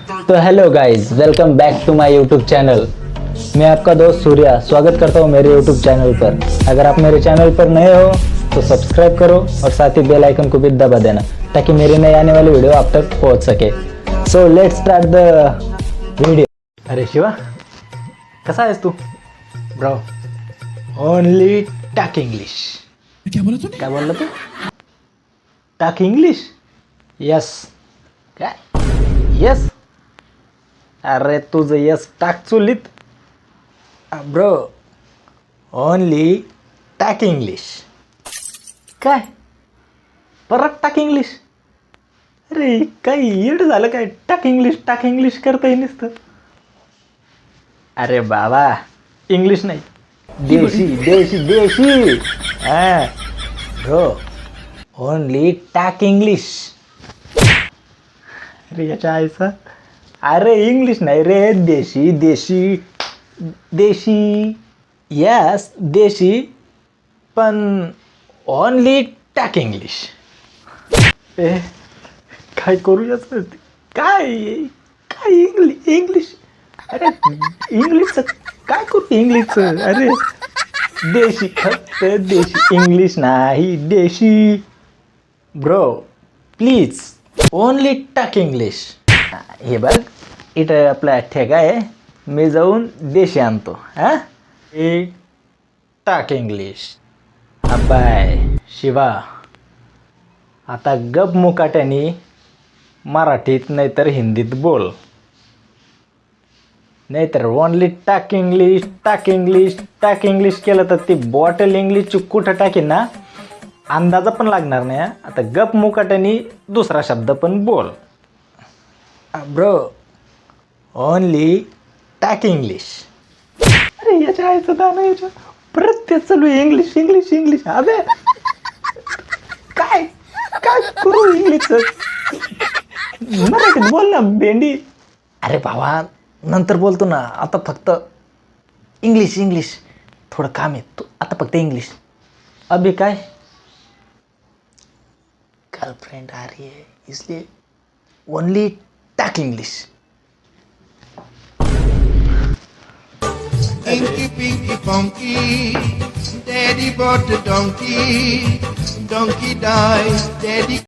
तो hello guys, welcome back to my YouTube channel. मैं आपका दोस्त सूर्या स्वागत करता हूँ मेरे यूट्यूब चैनल पर। अगर आप मेरे चैनल पर नए हो तो सब्सक्राइब करो और साथ ही बेल आइकन को भी दबा देना ताकि मेरी नई आने वाली वीडियो आप तक पहुँच सके। So let's start the video. अरे शिवा, कसा आहेस तू? Bro, only talk English. क्या बोला तूने? काय बोलला तू? Talk English? यस. काय? यस. अरे तुझं यस टाक चुलीत. Bro, only talk English. काय? परत टाक इंग्लिश? अरे काही येड झालं काय? टाक इंग्लिश करताय नुसतं. अरे बाबा, इंग्लिश नाही, देशी देशी देशी. हा ब्रो, ओनली टाक इंग्लिश. अरे याच्या आईचा, अरे इंग्लिश नाही रे, देशी देशी देशी. यस देशी, पण ओनली टाक इंग्लिश. ए काय करू याचं? काय काय इंग्लिश? अरे इंग्लिशचं काय करू? इंग्लिशचं अरे देशी, फक्त देशी, इंग्लिश नाही, देशी. Bro please only talk English. हे बघ, इथं आपला ठेका आहे, मी जाऊन देशी आणतो. हां, हे टाक इंग्लिश. अब्बाय शिवा, आता गप मुकाट्याने मराठीत नाहीतर हिंदीत बोल, नाहीतर ओनली टाक इंग्लिश टाक इंग्लिश टाक इंग्लिश केलं तर ती बॉटल इंग्लिशची कुठं टाकीन ना, अंदाजा पण लागणार नाही. आता गप मुकाट्याने दुसरा शब्द पण बोल. Bro, only talk English. अरे याच्या आईचं दाना, याच्या प्रत्येक चालू इंग्लिश इंग्लिश इंग्लिश. अबे काय काय करू इंग्लिशचं? मराठीत बोल ना भेंडी. अरे भावा, नंतर बोलतो ना, आता फक्त इंग्लिश इंग्लिश. थोडं काम आहे, तू आता फक्त इंग्लिश. अभी काय? गर्लफ्रेंड आ रही है इसलिए only talk English. Inky Pinky Funky, Daddy bought the donkey, donkey died, Daddy